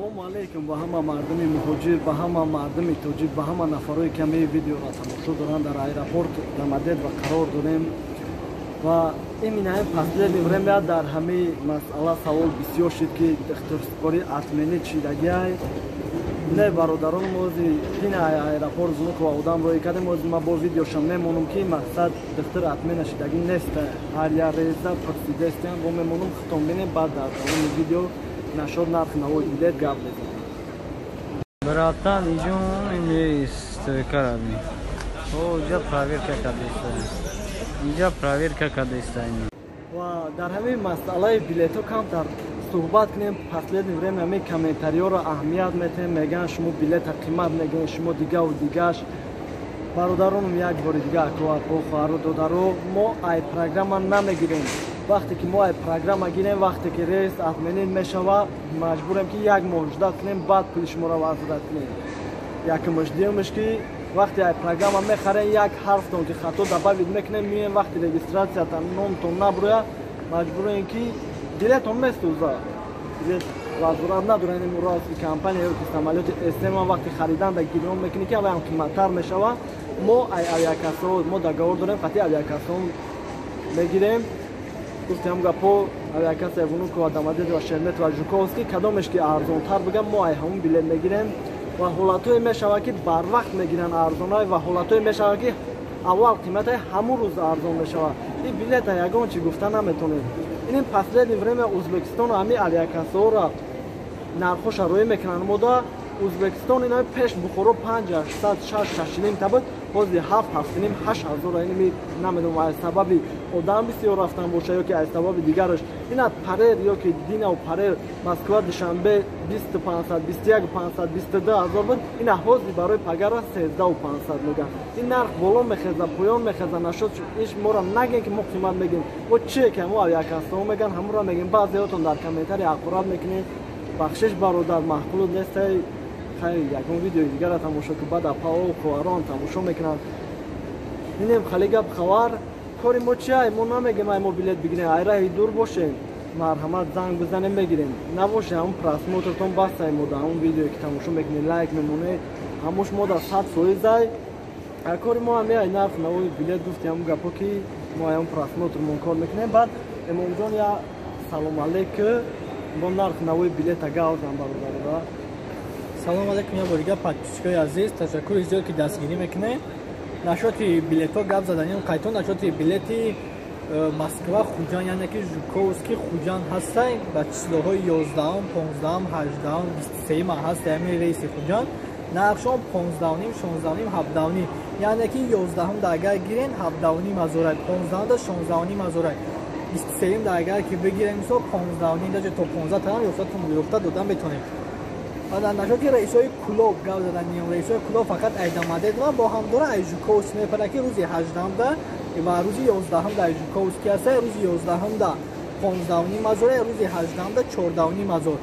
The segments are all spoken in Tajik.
Салому алейкум ба ҳама мардуми муҳоҷир, ба ҳама мардуми тоҷик, ба ҳама нафарои ки ҳамаи видеоро тамошо доранд дар аэропорт Дамадед ва қарор дорем. Ва иминаи последни время дар ҳамаи масъала савол бисёр шуд ки ихтиросбори атмени чидагиай не бародарон мози ин аэропорт зунук ва одам рои кардем мози ма бо видеошам мемонум ки мақсад дихтир атмена шидаги нест ҳар я реза просидестиам бо мемонум хитом бинем баъд дар давоми видео нашод нархи навои билет гап бизанем. Братан, идем есть карабин. О, иджа проверка кадеста. Иджа проверка кадеста. Ва дар ҳамин масъалаи билето камтар суҳбат кунем. Последни время ҳамаи комментариёро аҳамият метем, мегӯянд шумо билета қимат мегӯед, шумо дигаву дигаш. Бародаронам як бори дига акоапо хоҳару додаро мо ай программа намегирем. Вақте ки мо ай программа гирем, вақте ки рейс атменин мешава, маҷбурем ки як моҳ жда кунем, баъд пули шуморо возврат кунем. Якумаш дуюмаш ки вақте ай программа мехарем, як ҳарфтон ки хато добавид мекунем, мием вақти регистратсиятан номтон наброя, маҷбурем ки билетон месӯза. Билет возврат надорем. Имрӯз компания ки самолёти эсема вақти харидан дар гирён мекунем ки аваям қиматтар мешава. Мо ай авиакассаҳо мо договор дорем, қати авиакассаҳо мегирем. Гуфтем гапо авиакассаи Внуково, Дамадед ва Шермет ва Жуковский кадомеш ки арзонтар бигам мо ай ҳамон билет мегирем. Ва ҳолатое мешава ки барвақт мегиранд арзонай ва ҳолатое мешава ки аввал қиматаи ҳамон рӯз арзон мешава. Ин билета ягон чи гуфта наметонем. Ин последни время Ӯзбекистону ҳамин авиакассаҳоро нархоша рӯй мекунанд. Мода Ӯзбекистон инои пеш Бухоро 5-6 табуд, ҳозир 7-7,5 8,000. Ин намедонам аз сабаби одам бисёр рафтан боша ё ки аз сабаби дигараш. Ина парер ё ки Динав парер Москва Душанбе 2500, 21,500, 22,000 буд. Ина ҳозир барои пагара 13,500 мегӯянд. Ин нарх боло мехеза, поён мехеза, нашуд иш моро нагӯем ки мо қимат мегӯем. Мо чие ки ҳамо авиакассаҳо мегӯянд, ҳамонро мегӯем. Баъзеҳотон дар комментари ақорат мекунед. Бахшиш бародар маҳқулу нестай. Ягон видеои дигарро тамошо ки баъд апао хоҳарон тамошо мекунанд. Инем хали гап хабар кори мо чиай? Мо намегем ай мо билет бигирем, ай раҳи дур бошем, марҳамат занг бизанем мегирем. Набоше ҳамон просмотртон бастай мода ҳамон видеое ки тамошо мекунед лайк мемонед, ҳамош мода 100%. Ай кори мо ҳаме ай нарх навои билет гуфти ҳамон гапо ки мо ҳамон просмотрмон кор мекунем. Баъд эмомҷон я салом алейку бо нарх навои билета гавзам бародарова. Салом алейкум я борига подписчикои азиз, ташаккури зиёд ки дастгирӣ мекунед. Нашоти билетҳо гап заданем қайтон нашоти билети Москва Хуҷанд яъне ки Жуковский Хуҷанд ҳастай ба числоҳои 11, 15, 18, 23 ҳаст ҳамин рейси Хуҷанд. Нархшон 15,5, 16,5, 17,5 яъне ки 11 да агар гирен 17,5 азорай, 15 да 16,5 23 да агар ки бигирем мисол 15,5 да то 15 тарам ёфтатон гирифта додан метонем. Нашоти раисои клуб гап заданем. Раисои клуб фақат ай Дамадед ва бо ҳам дора ай Жуковский мепара ки рӯзи 18 ва рӯзи 11 ай Жуковский ҳастай, рӯзи 11 15,5 азор, рӯзи 18 14,5 азор.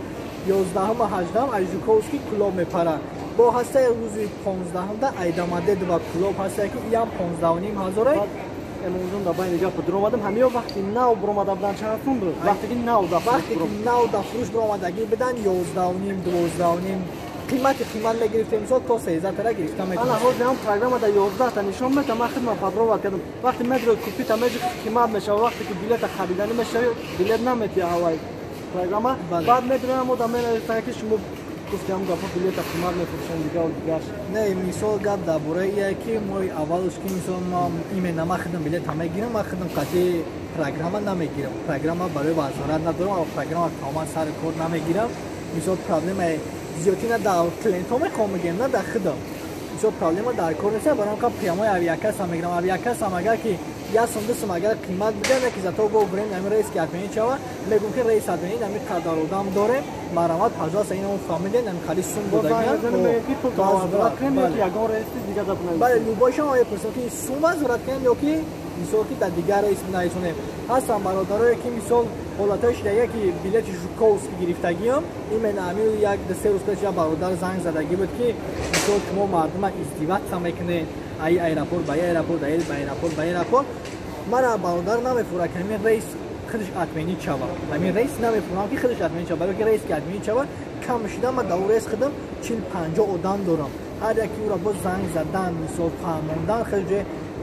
11 ва 18 ай Жуковский клуб мепара. Бо ҳастай рӯзи 15 ай Дамадед ва клуб ҳастай ки ям 15,5 азор. Эмомҷон да байни гапо дуромадам ҳамиё вақти нав буромада будан чаҳастун буд. Вақте ки нав да фурӯш буромадагӣ бидан 11,5 12,5 қимат мегирифтем мисол то 13 тара гирифта метавонем. Ана ҳозир ҳам программа да 11 та нишон метавонам. Ман хидмат подробат кардам. Вақте медро купита меҷи қимат мешава, вақте ки билета харидани мешава, билет наметия ҳавай программа. Баъд медроям мода менависад ки шумо гуфтем гапо билета қимат мефурӯшем дига ва дигаш. Не, мисол гап дар бораи ие ки мо аввалш ки мисол мо имена ма хидм билета мегирам, ма хидм қати программа намегирам. Программа барои вазорат надорам ва программа тамоман сари кор намегирам. Мисол проблемаи зиёдӣ на дар клиентҳо мехоҳам мегирам, на дар хидм. Мисол проблема дар кор нест, барам ка прямои авиакасса мегирам. Авиакассам агар ки я сум ду сум агар қимат бидан ки зато го брем ҳамин рейс ки атмени чава мегӯм ки рейс атмени ҳамин қадар одам дорем марамат пожалуйста ин он фамилия ҳамин хали сум будагиан бале любойшон оя пурсем ки сум возврат кунем ё ки мисол ки дар дигар рейс нарисонем. Ҳастан бародарое ки мисол ҳолатҳои шидагия ки билети Жуковский гирифтагиам имена ҳамин як се рӯз пеш я бародар занг задагӣ буд ки мисол шумо мардума издиватса мекунед ай аэропорт ба аэропорт, ай аэропорт ба аэропорт. Мара бародар намефурад ки ҳамин рейс خودش اتمنی چوا همین رئیس نمیفهمم که خودش اتمنی چوا برای که رئیس که اتمنی چوا کم شدم و دور رئیس خودم 40-50 آدم دارم هر یکی او را با زنگ زدن مثال فهموندن خیلی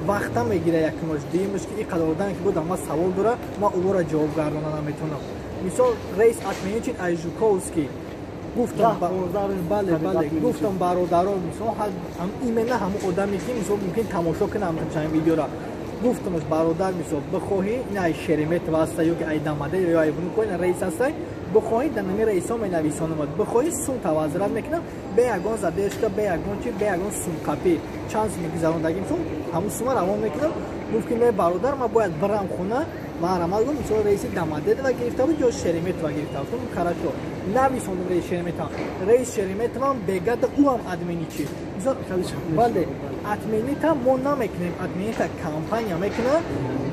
وقتا میگیره یک مجدی که این قدر آدم که بود اما سوال داره ما او را جواب گردانم نمیتونم مثال رئیس اتمنی چین ایژوکوفسکی گفتم بله گفتم برادران مثلا هم ایمنه هم آدمی که مثلا ممکن تماشا کنم چند ویدیو را گفتمش برادر مثلا بخواهی نه شرمت واسه یا که ایدامده یا ایونو کوین رئیس هست بخواهی دنمی رئیسا می نویسانم بخواهی سون توازرات میکنم به یگان زدهش که به یگان چی به یگان سون کپی چانس میگذارندگیم چون همون سوم روان میکنم گفت که برادر ما باید برم خونه ما گفتم مثلا رئیس داماده و گرفته بود یا شرمت و گرفته بود کاراشو نویساندم رئیس شرمت من بگد او هم ادمینی چی مثلا بله ادمینی تا ما نمیکنیم ادمینی تا کمپانیا میکنه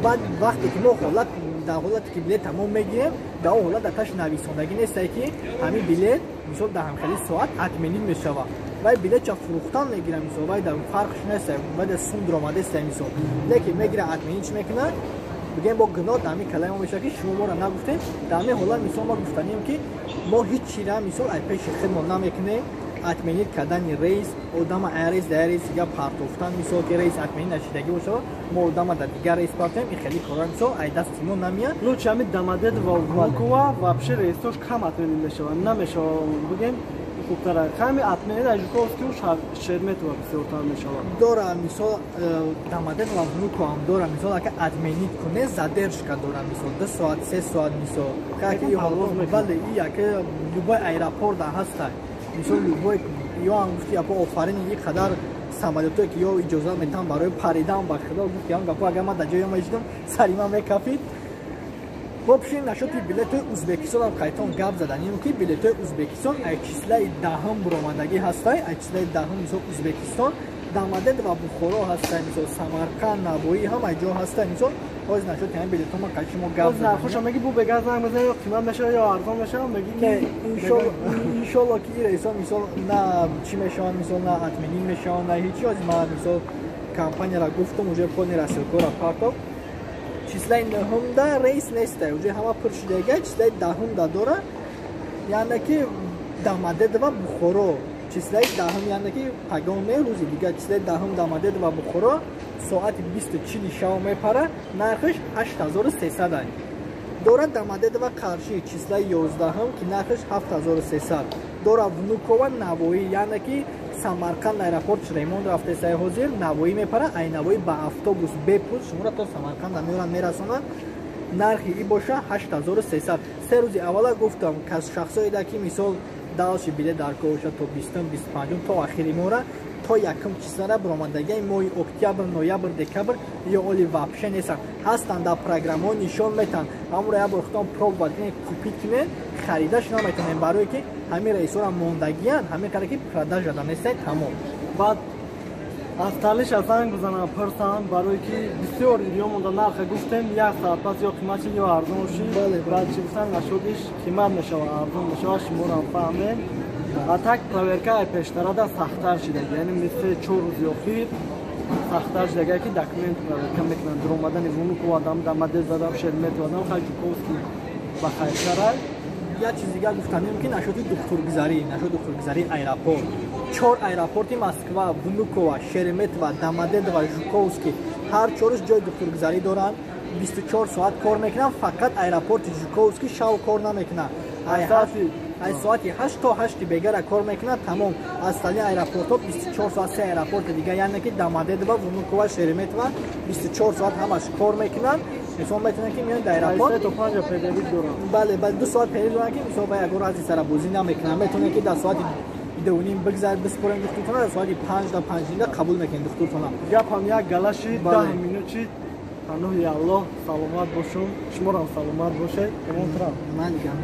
بعد وقتی که ما حالت در حالتی که بلیت تمام میگیریم در اون حالت دتاش نویسندگی نیست که همین بلیت مثلا در همخیلی ساعت ادمینی میشه و بلیت چه فروختن میگیرم مثلا و در فرقش نیست و در سون درآمده است مثلا لیکن میگیره ادمینی چی میکنه بگیم با گناه دامی کلام میشه که شما ما را نگفتین دامی حالا مثلا ما گفتنیم که ما هیچ چیزی مثلا ای پیش خدمت نمیکنه اتمنی کردن رئیس آدم ایریس دریس یا پارتوفتن مثلا که رئیس اتمنی نشدگی باشه ما آدم در دیگر رئیس پارتیم این خیلی کارا مثلا ای دستمون نمیاد لوچ همین دامادد و وکوا و بشه رئیسش کم اتمنی میشه نمیشه بگیم خوبتره کمی اتمنی ایژوکوفسکی و شرمت و بسیارتر میشه داره مثلا دامادد و وکوا هم داره مثلا که اتمنی کنه زدرش که داره مثلا 2 ساعت 3 ساعت مثلا که بله این که لوبای ایرپورت هست مثلا لوبای یا هم گفتی اپا آفرین یک قدر سمالتو که یا اجازه میتونم برای پریدن با خدا گفتی هم گفت اگر من در جای مجدم سری من میکفید بپشین نشدی بلیت ازبکستان هم قیتان گفت زدن این که بلیت ازبکستان ای چیزلای دهم برآمدگی هستای ای چیزلای دهم مثلا ازبکستان دامادد و بخارا هستن مثلا سمرقند نوایی هم اینجا هستن مثلا باز نشد همین بلیط ما قشنگ ما گفت نه خوشم میگی بو به گاز نمیزنه یا قیمت میشه یا ارزان میشه میگی که ان شاء الله که رئیس مثلا نه چی میشن مثلا نه اتمنی میشن نه هیچ از ما مثلا کمپانی را گفتم اونجا پونی رسل کورا پارتو چیزای نهم دا رئیس نیست اونجا همه پرشیدگی چیزای دهم داره یعنی که دامادد و بخارا چیزای دهم یعنی که پگانه روزی دیگه چیزای دهم دامادد و بخارا ساعت 20:40 شب میپره نرخش 8300 دارد دامادد و قرشی چیزای 11 هم که نرخش 7300 داره ونوکو و نوایی یعنی که سمرقند ایرپورت ریموند رفته سای حاضر نوایی میپره ای نوایی با اتوبوس بپوز شما را تا سمرقند میرسونن نرخی ای باشه 8300 سه روز اولا گفتم که از شخصایی که مثال دالش بلیط در کوشا تا 20-25 تا آخری مورا تا یکم چیزا برآمدگی ماه اکتبر نوامبر دکبر یا اولی واپشه نیستن هستند در پروگرام نشون میتن امروز یا برختم پروب وادین کوپیت کنه خریدش نمیتونن برای که همین رئیسا موندگیان همین کاری که پرداخت دادن است تمام بعد از تالیش از زنگ بزنم پرسان برای که بسیار ویدیو مونده نرخ گفتم یک ساعت پس یا قیمتش یا ارزان شی بعد چی گفتن نشودش قیمت میشه و ارزان میشه شما را فهمید اتاک پاورکای پیشتر دا سخت‌تر شده یعنی مثل 4 روز اخیر سخت‌تر شده که داکومنت کم میکنن در اومدن ونوکو آدم داماده زدم شرمت آدم ایژوکوفسکی با خیلی یا چیزی که گفتنیم که نشد دکترگذاری ایرپورت 4 ایرپورت مسکو ونوکو شرمت و دامادد و ایژوکوفسکی هر چورش جای دکترگذاری دارن 24 ساعت کار میکنن فقط ایرپورت ایژوکوفسکی شب کار نمیکنن ای ساعتی 8 تا 8 بگر کار میکنه تمام از سالی ایرپورت ها 24 ساعت سه ایرپورت دیگه یعنی که دامادد و ونوکو و شرمت و 24 ساعت همش کار میکنن مثلا میتونن که میان در ایرپورت تا 5 پدوید دوران بله 2 ساعت پدوید دوران که مثلا با یگور از سر بازی نمیکنن میتونن که در ساعت 2:30 بگذار بسپرن دکترتون در ساعت 5 تا 5 دقیقه قبول میکنن دکترتون گپ هم یک گلاشی 10 مینوتی پناه الله سلامت باشم شما را سلامت باشه من میگم